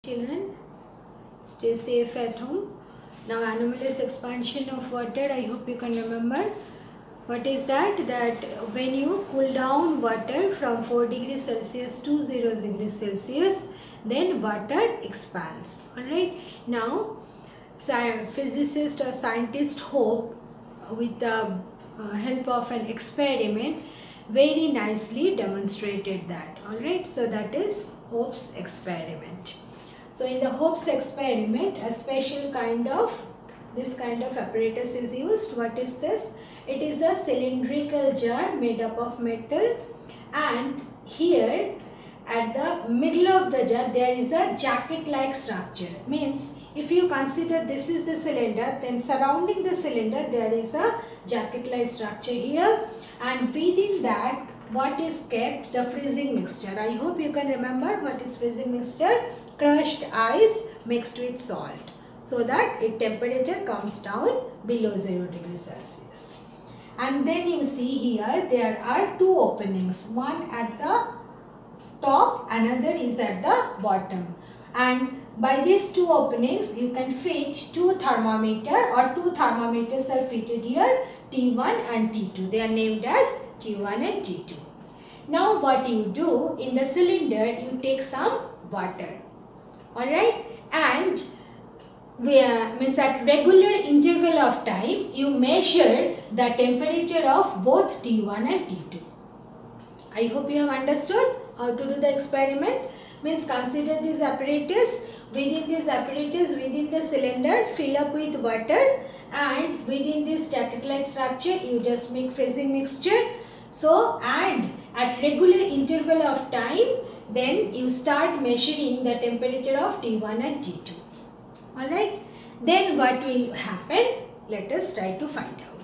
Children, stay safe at home. Now anomalous expansion of water, I hope you can remember. What is that? That when you cool down water from 4 degrees Celsius to 0 degrees Celsius, then water expands. Alright. Now, physicists or scientists hope with the help of an experiment very nicely demonstrated that. Alright. So that is Hope's experiment. So in the Hope's experiment, a special kind of apparatus is used. What is this? It is a cylindrical jar made up of metal, and here at the middle of the jar there is a jacket-like structure. Means if you consider this is the cylinder, then surrounding the cylinder there is a jacket-like structure here, and within that what is kept? The freezing mixture. I hope you can remember what is freezing mixture. Crushed ice mixed with salt, so that its temperature comes down below 0 degrees Celsius. And then you see here there are two openings, one at the top, another is at the bottom, and by these two openings you can fit two thermometers are fitted here, T1 and T2. They are named as T1 and T2. Now what you do, in the cylinder you take some water, alright, and means at regular interval of time you measure the temperature of both T1 and T2. I hope you have understood how to do the experiment. Means consider this apparatus. Within this apparatus, within the cylinder, fill up with water, and within this jacket-like structure you just make freezing mixture. So, and at regular interval of time, then you start measuring the temperature of T1 and T2. Alright. Then what will happen? Let us try to find out.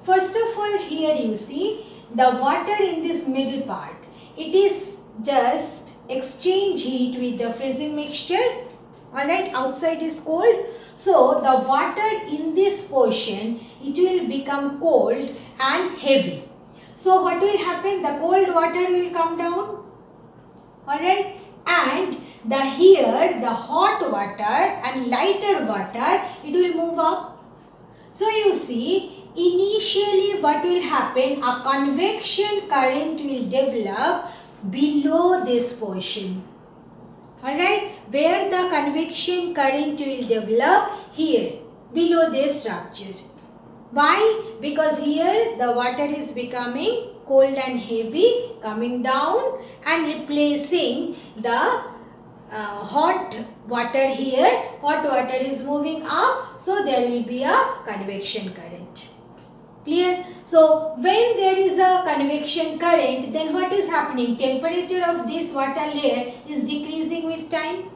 First of all, here you see the water in this middle part. It is just exchange heat with the freezing mixture. Alright, outside is cold. So, the water in this portion, it will become cold and heavy. So, what will happen? The cold water will come down. Alright, and the hot water and lighter water, it will move up. So, you see, initially what will happen? A convection current will develop below this portion. Alright, where the convection current will develop? Here, below this structure. Why? Because here the water is becoming cold and heavy, coming down and replacing the hot water here. Hot water is moving up, so there will be a convection current. Clear? So, when there is a convection current, then what is happening? Temperature of this water layer is decreasing with time.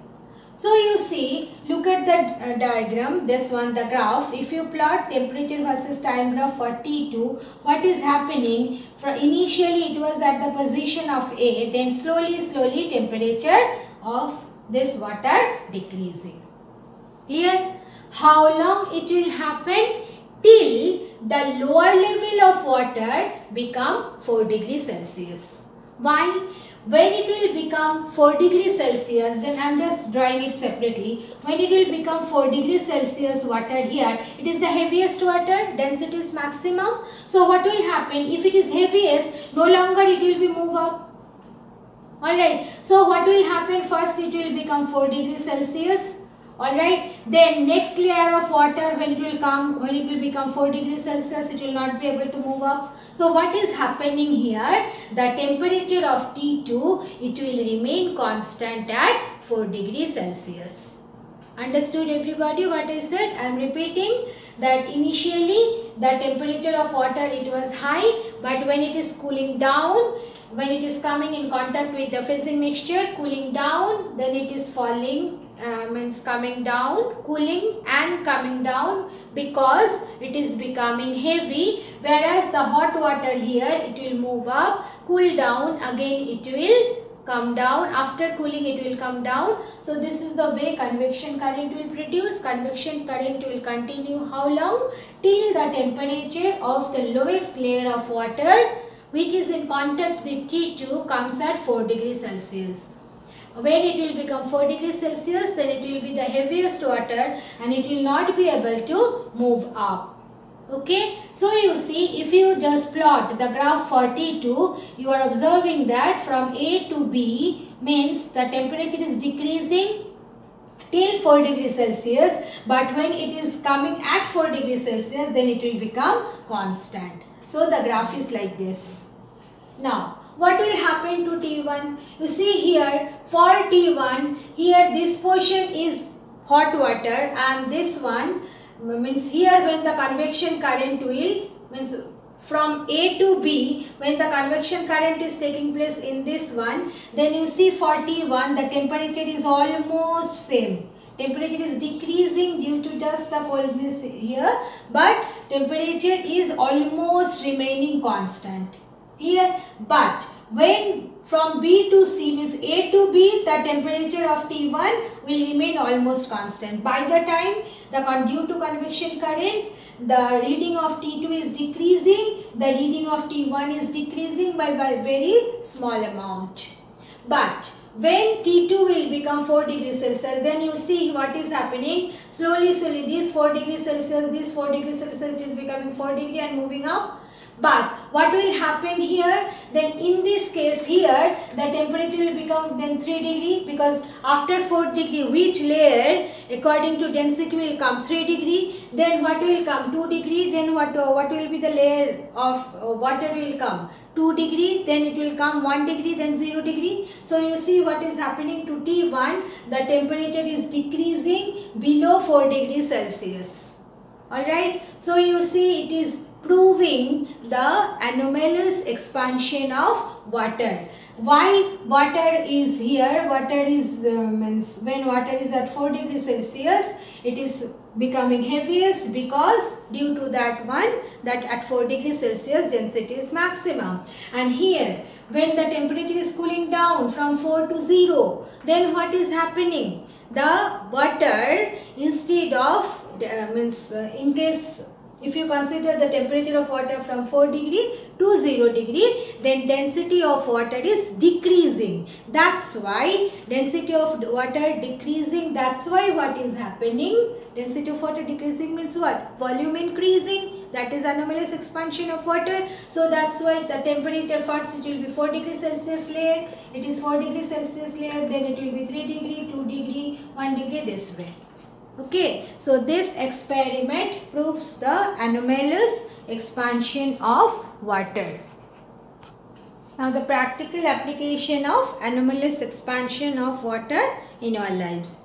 So, you see, look at the diagram, this one, the graph. If you plot temperature versus time graph for T2, what is happening? Initially, it was at the position of A, then slowly temperature of this water decreasing. Clear? How long it will happen? Till the lower level of water become 4 degrees Celsius. Why? When it will become 4 degrees Celsius, then I am just drawing it separately. When it will become 4 degrees Celsius water here, it is the heaviest water, density is maximum. So what will happen? If it is heaviest, no longer it will be move up. Alright, so what will happen? First it will become 4 degrees Celsius. Alright, then next layer of water, when it will become 4 degrees Celsius, it will not be able to move up. So what is happening here? The temperature of T2, it will remain constant at 4 degrees Celsius. Understood everybody what I said? I am repeating that initially the temperature of water, it was high, but when it is cooling down, when it is coming in contact with the freezing mixture, cooling down, then it is falling, means coming down, cooling and coming down, because it is becoming heavy, whereas the hot water here, it will move up, cool down, again it will come down, after cooling it will come down. So this is the way convection current will produce. Convection current will continue how long? Till the temperature of the lowest layer of water, which is in contact with T2, comes at 4 degrees Celsius. when it will become 4 degrees Celsius, then it will be the heaviest water and it will not be able to move up. Okay, so you see, if you just plot the graph 42, you are observing that from A to B means the temperature is decreasing till 4 degrees Celsius, but when it is coming at 4 degrees Celsius, then it will become constant. So the graph is like this. Now, what will happen to T1? You see here, for T1, here this portion is hot water and this one means here when the convection current will, means from A to B, when the convection current is taking place in this one, then you see for T1 the temperature is almost same. Temperature is decreasing due to just the coldness here, but temperature is almost remaining constant. Clear? But when from B to C, means A to B, the temperature of T1 will remain almost constant. By the time due to convection current, the reading of T2 is decreasing, the reading of T1 is decreasing by very small amount. But when T2 will become 4 degrees Celsius, then you see what is happening. Slowly, this 4 degrees Celsius, this 4 degrees Celsius, it is becoming 4 degree and moving up. But what will happen here? Then in this case here, the temperature will become then 3 degree, because after 4 degree, which layer according to density will come 3 degree. Then what will come? 2 degree. Then what will be the layer of water will come? 2 degree. Then it will come 1 degree. Then 0 degree. So you see what is happening to T1. The temperature is decreasing below 4 degrees Celsius. Alright. So you see it is proving the anomalous expansion of water. Why water is here? Water is means when water is at 4 degrees Celsius, it is becoming heaviest because due to that one, that at 4 degrees Celsius density is maximum. And here when the temperature is cooling down from 4 to 0, then what is happening? The water, instead of in case if you consider the temperature of water from 4 degree to 0 degree, then density of water is decreasing. That's why density of water decreasing. That's why what is happening? Density of water decreasing means what? Volume increasing. That is anomalous expansion of water. So that's why the temperature first it will be 4 degrees Celsius layer. It is 4 degrees Celsius layer. Then it will be 3 degree, 2 degree, 1 degree this way. Okay, so this experiment proves the anomalous expansion of water. Now the practical application of anomalous expansion of water in our lives.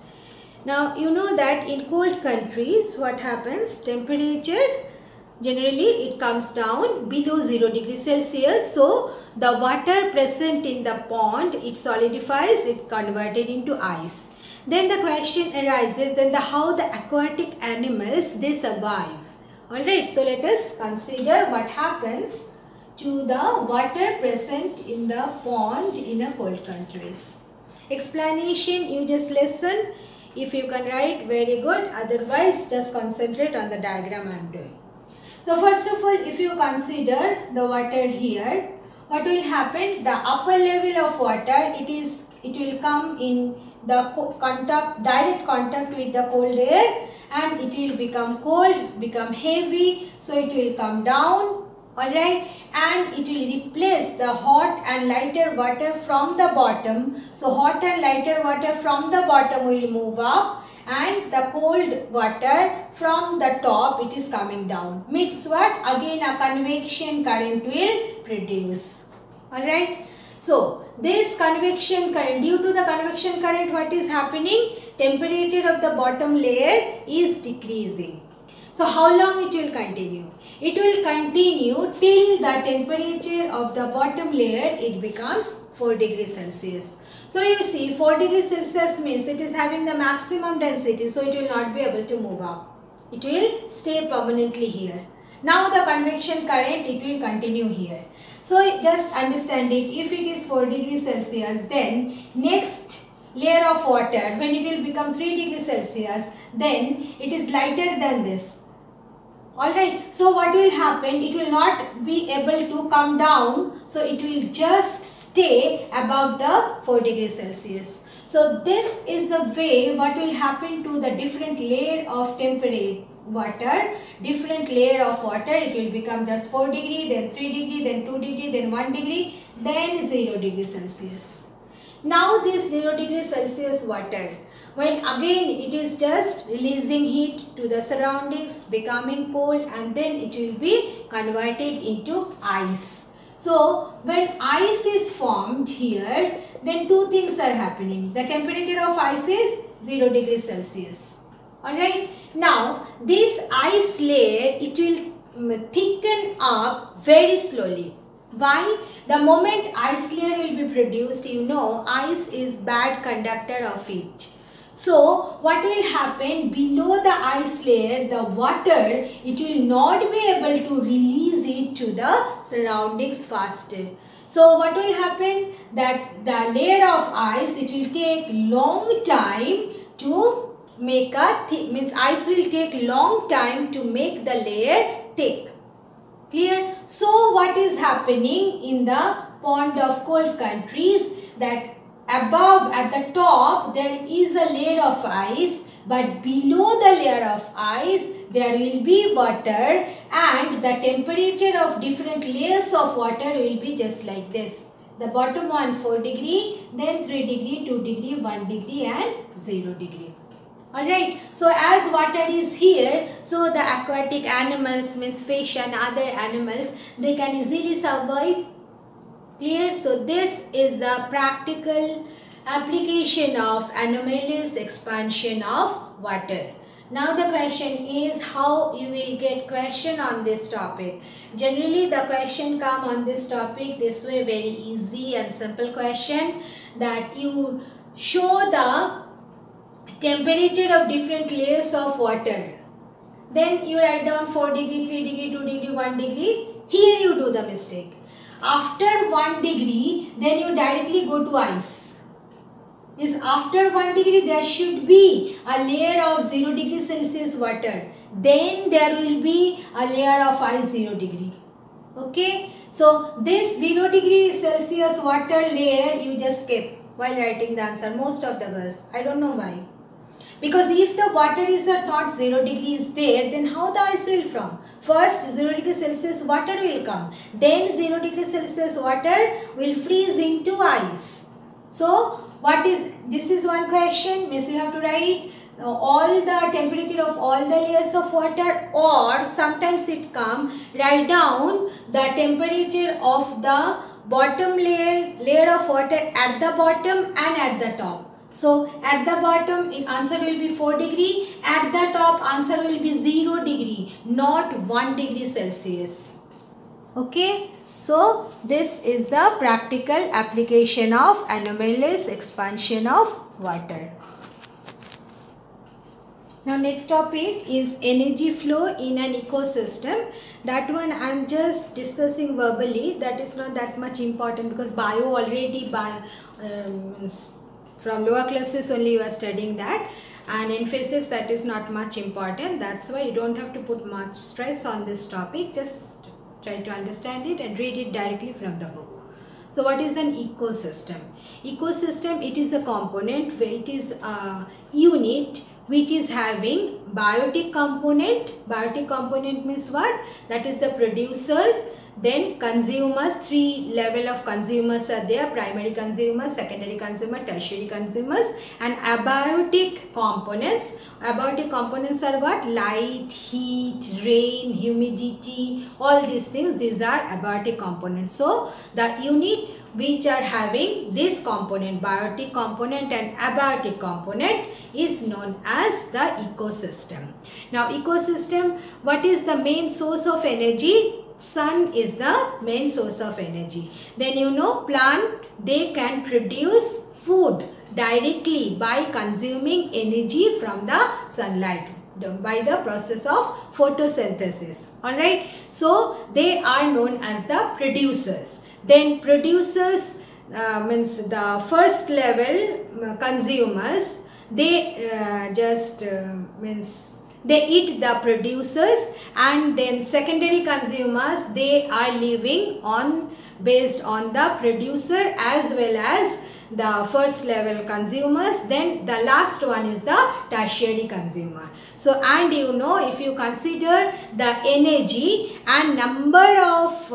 Now you know that in cold countries what happens? Temperature generally it comes down below 0 degrees Celsius. So the water present in the pond, it solidifies, it converted into ice. Then the question arises, then how the aquatic animals they survive. Alright, so let us consider what happens to the water present in the pond in a cold countries. Explanation you just listen. If you can write, very good. Otherwise, just concentrate on the diagram I am doing. So first of all, if you consider the water here, what will happen? The upper level of water, it will come in the direct contact with the cold air and it will become cold, become heavy, so it will come down, alright, and it will replace the hot and lighter water from the bottom. So hot and lighter water from the bottom will move up and the cold water from the top it is coming down. Means what? Again a convection current will produce, alright. So this convection current, due to the convection current what is happening? Temperature of the bottom layer is decreasing. So how long it will continue? It will continue till the temperature of the bottom layer it becomes 4 degrees Celsius. So you see 4 degrees Celsius means it is having the maximum density, so it will not be able to move up. It will stay permanently here. Now the convection current it will continue here. So just understand it, if it is 4 degrees Celsius, then next layer of water, when it will become 3 degrees Celsius, then it is lighter than this. Alright, so what will happen? It will not be able to come down, so it will just stay above the 4 degrees Celsius. So this is the way what will happen to the different layer of temperature water, different layer of water. It will become just 4 degree, then 3 degree, then 2 degree, then 1 degree, then 0 degree Celsius. Now this 0 degree Celsius water, when again it is just releasing heat to the surroundings, becoming cold, and then it will be converted into ice. So when ice is formed here, then two things are happening. The temperature of ice is 0 degree Celsius. Alright. Now this ice layer, it will thicken up very slowly. Why? The moment ice layer will be produced, you know, ice is bad conductor of heat. So what will happen below the ice layer, the water, it will not be able to release it to the surroundings faster. So what will happen, that the layer of ice, it will take long time to make a thick, means ice will take long time to make the layer thick. Clear? So what is happening in the pond of cold countries, that above at the top there is a layer of ice, but below the layer of ice there will be water, and the temperature of different layers of water will be just like this. The bottom one 4 degree, then 3 degree, 2 degree, 1 degree and 0 degree. Alright, so as water is here, so the aquatic animals, means fish and other animals, they can easily survive. Clear? So this is the practical application of anomalous expansion of water. Now the question is how you will get question on this topic. Generally the question come on this topic this way, very easy and simple question, that you show the temperature of different layers of water. Then you write down 4 degree, 3 degree, 2 degree, 1 degree. Here you do the mistake. After 1 degree, then you directly go to ice. Means after 1 degree, there should be a layer of 0 degree Celsius water. Then there will be a layer of ice 0 degree. Okay. So this 0 degree Celsius water layer you just skip while writing the answer. Most of the girls. I don't know why. Because if the water is not 0 degree is there, then how the ice will form? First 0 degree Celsius water will come. Then 0 degree Celsius water will freeze into ice. So what is, this is one question, means you have to write all the temperature of all the layers of water, or sometimes it come, write down the temperature of the bottom layer of water at the bottom and at the top. So at the bottom answer will be 4 degree, at the top answer will be 0 degree, not 1 degree Celsius. Okay. So this is the practical application of anomalous expansion of water. Now next topic is energy flow in an ecosystem. That one I am just discussing verbally, that is not that much important because bio already from lower classes only you are studying that, and in physics that is not much important. That's why you don't have to put much stress on this topic, just try to understand it and read it directly from the book. So what is an ecosystem? Ecosystem, it is a component where it is a unit which is having biotic component. Biotic component means what? That is the producer, then consumers, 3 level of consumers are there, primary consumers, secondary consumer, tertiary consumers, and abiotic components. Abiotic components are what? Light, heat, rain, humidity, all these things, these are abiotic components. So the unit which are having this component, biotic component and abiotic component, is known as the ecosystem. Now ecosystem, what is the main source of energy? Sun is the main source of energy. Then you know plant, they can produce food directly by consuming energy from the sunlight by the process of photosynthesis. Alright. So they are known as the producers. Then producers means the first level consumers, they they eat the producers, and then secondary consumers, they are living on based on the producer as well as the first level consumers, then the last one is the tertiary consumer. So, and you know, if you consider the energy and number of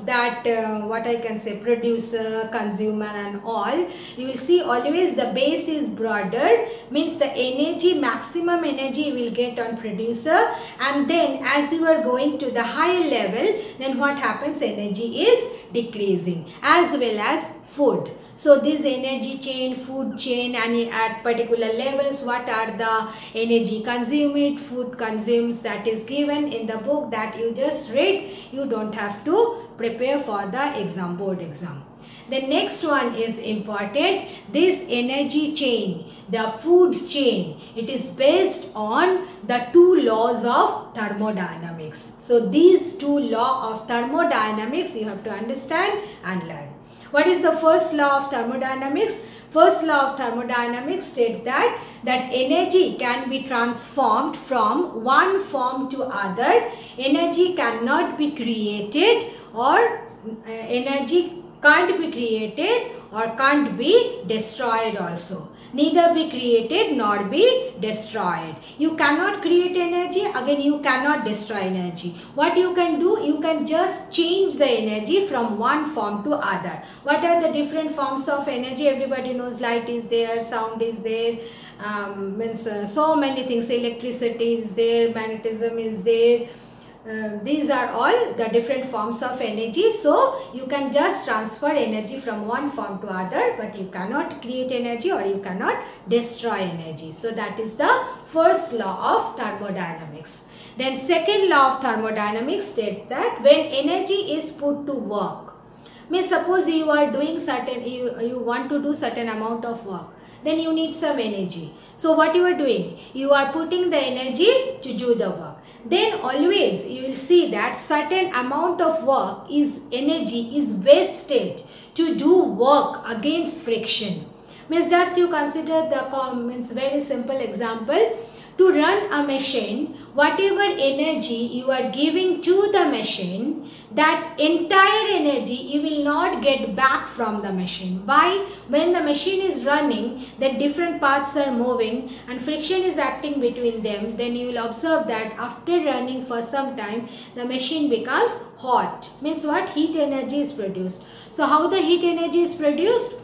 that what I can say, producer, consumer and all, you will see always the base is broader, means the energy, maximum energy will get on producer, and then as you are going to the higher level, then what happens, energy is decreasing, as well as food. So this energy chain, food chain, and at particular levels, what are the energy consumed, food consumes, that is given in the book that you just read. You don't have to prepare for the exam, board exam. The next one is important. This energy chain, the food chain, it is based on the two laws of thermodynamics. So these two laws of thermodynamics you have to understand and learn. What is the first law of thermodynamics? First law of thermodynamics states that energy can be transformed from one form to other. Energy cannot be created, or energy can't be created or can't be destroyed also. Neither be created nor be destroyed. You cannot create energy, again you cannot destroy energy. What you can do, you can just change the energy from one form to other. What are the different forms of energy? Everybody knows light is there, sound is there, so many things, electricity is there, magnetism is there. These are all the different forms of energy. So you can just transfer energy from one form to other, but you cannot create energy or you cannot destroy energy. So that is the first law of thermodynamics. Then second law of thermodynamics states that when energy is put to work, means suppose you are doing certain, you want to do certain amount of work, then you need some energy. So what you are doing? You are putting the energy to do the work. Then always you will see that certain amount of work is energy is wasted to do work against friction. Means just you consider the very simple example. To run a machine, whatever energy you are giving to the machine, that entire energy you will not get back from the machine. Why? When the machine is running, the different parts are moving and friction is acting between them, then you will observe that after running for some time, the machine becomes hot. Means what? Heat energy is produced. So how the heat energy is produced?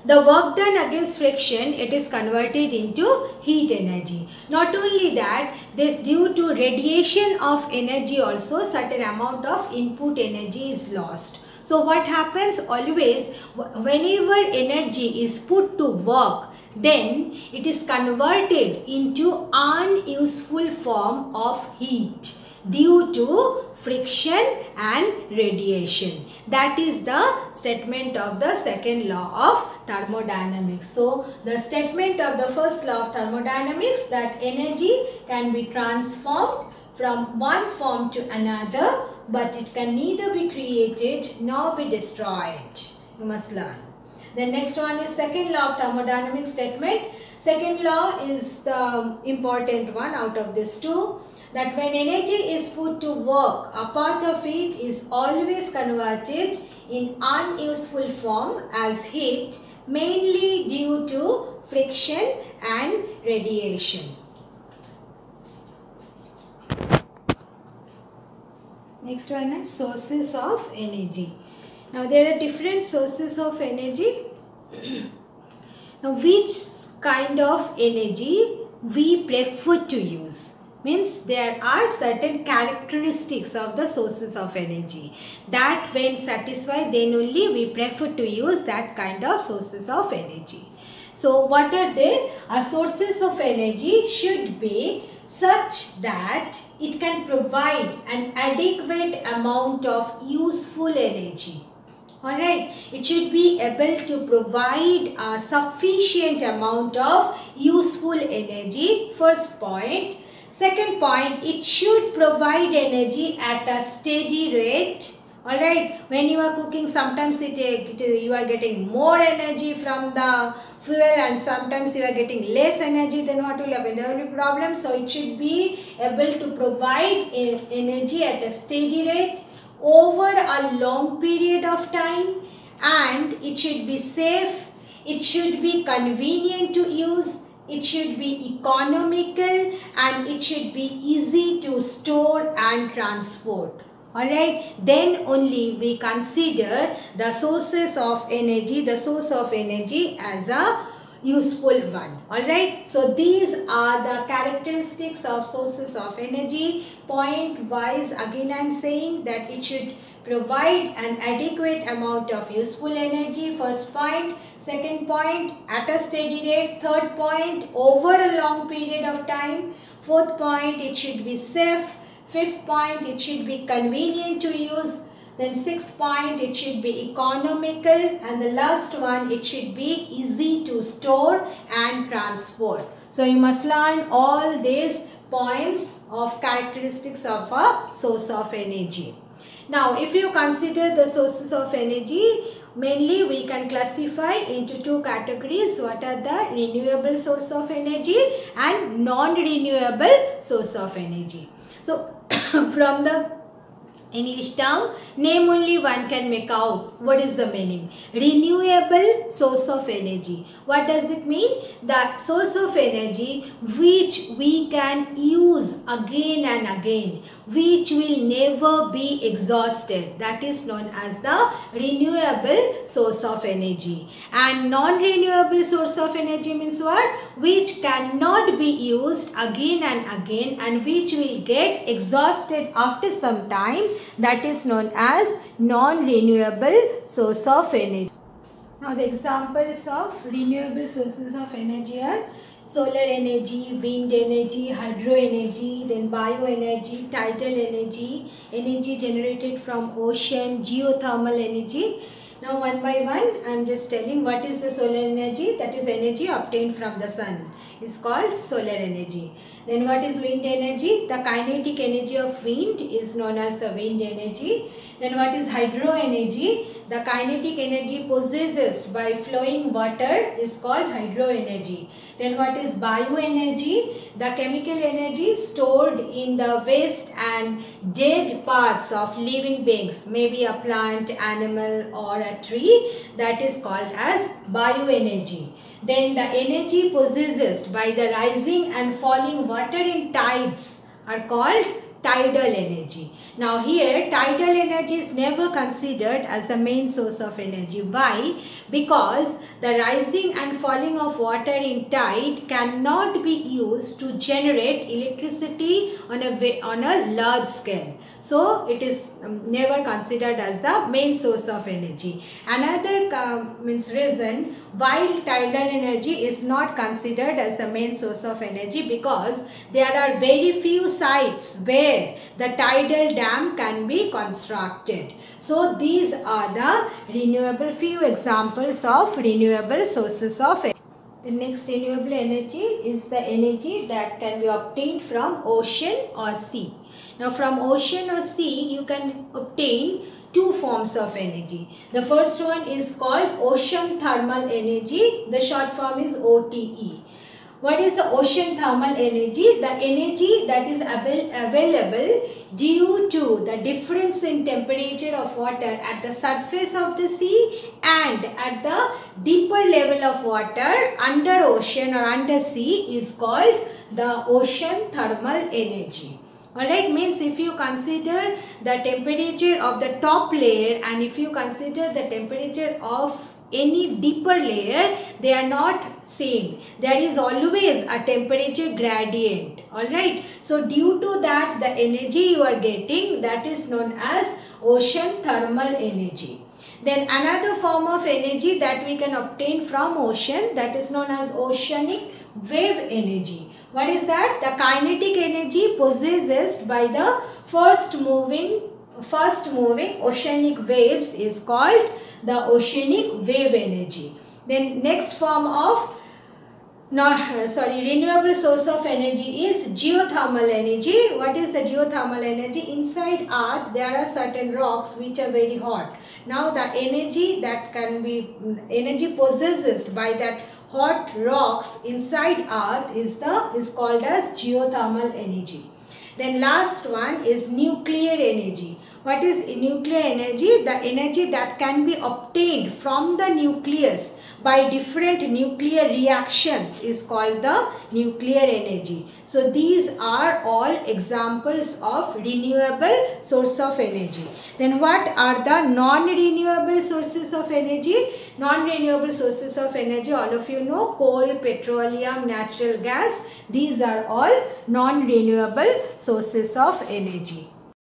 The work done against friction, it is converted into heat energy. Not only that, this due to radiation of energy also, certain amount of input energy is lost. So what happens? Always whenever energy is put to work, then it is converted into unuseful form of heat due to friction and radiation. That is the statement of the second law of thermodynamics. So the statement of the first law of thermodynamics, that energy can be transformed from one form to another, but it can neither be created nor be destroyed. You must learn. The next one is second law of thermodynamics statement. Second law is the important one out of these two. That when energy is put to work, a part of it is always converted in unuseful form as heat, mainly due to friction and radiation. Next one is sources of energy. Now there are different sources of energy. Now which kind of energy we prefer to use? Means there are certain characteristics of the sources of energy that when satisfied, then only we prefer to use that kind of sources of energy. So what are they? Our sources of energy should be such that it can provide an adequate amount of useful energy. Alright, it should be able to provide a sufficient amount of useful energy, first point. Second point, it should provide energy at a steady rate. Alright, when you are cooking, sometimes you are getting more energy from the fuel and sometimes you are getting less energy, then what will happen? There will be problems. So it should be able to provide energy at a steady rate over a long period of time, and it should be safe, it should be convenient to use, it should be economical, and it should be easy to store and transport. Alright, then only we consider the sources of energy, the source of energy as a useful one. Alright, so these are the characteristics of sources of energy. Point wise, again I am saying that it should provide an adequate amount of useful energy. First point. Second point, at a steady rate. Third point, over a long period of time. Fourth point, it should be safe. Fifth point, it should be convenient to use. Then sixth point, it should be economical. And the last one, it should be easy to store and transport. So you must learn all these points of characteristics of a source of energy. Now, if you consider the sources of energy, mainly we can classify into two categories. What are the renewable source of energy and non-renewable source of energy? So, from the English term, name only one can make out what is the meaning. Renewable source of energy. What does it mean? The source of energy which we can use again and again, which will never be exhausted. That is known as the renewable source of energy. And non-renewable source of energy means what? Which cannot be used again and again and which will get exhausted after some time. That is known as non-renewable source of energy. Now the examples of renewable sources of energy are solar energy, wind energy, hydro energy, then bioenergy, tidal energy, energy generated from ocean, geothermal energy. Now one by one I am just telling what is the solar energy. That is energy obtained from the sun. Is called solar energy. Then what is wind energy? The kinetic energy of wind is known as the wind energy. Then what is hydro energy? The kinetic energy possessed by flowing water is called hydro energy. Then what is bioenergy? The chemical energy stored in the waste and dead parts of living beings, maybe a plant, animal or a tree, that is called as bioenergy. Then the energy possessed by the rising and falling water in tides are called tidal energy. Now here tidal energy is never considered as the main source of energy. Why? Because the rising and falling of water in tide cannot be used to generate electricity on a large scale. So it is never considered as the main source of energy. Another reason why tidal energy is not considered as the main source of energy, because there are very few sites where the tidal dam can be constructed. So these are the few examples of renewable sources of energy. The next renewable energy is the energy that can be obtained from ocean or sea. Now from ocean or sea you can obtain two forms of energy. The first one is called ocean thermal energy. The short form is OTE. What is the ocean thermal energy? The energy that is available due to the difference in temperature of water at the surface of the sea and at the deeper level of water under ocean or under sea is called the ocean thermal energy. Alright, means if you consider the temperature of the top layer and if you consider the temperature of any deeper layer, they are not same. There is always a temperature gradient. Alright, so due to that the energy you are getting, that is known as ocean thermal energy. Then another form of energy that we can obtain from ocean, that is known as oceanic wave energy. What is that? The kinetic energy possessed by the fast moving oceanic waves is called the oceanic wave energy. Then next form of renewable source of energy is geothermal energy. What is the geothermal energy? Inside earth there are certain rocks which are very hot. Now the energy that can be possessed by that hot rocks inside earth is called as geothermal energy. Then last one is nuclear energy. What is nuclear energy? The energy that can be obtained from the nucleus by different nuclear reactions is called the nuclear energy. So these are all examples of renewable source of energy. Then what are the non-renewable sources of energy? Non-renewable sources of energy, all of you know, coal, petroleum, natural gas. These are all non-renewable sources of energy.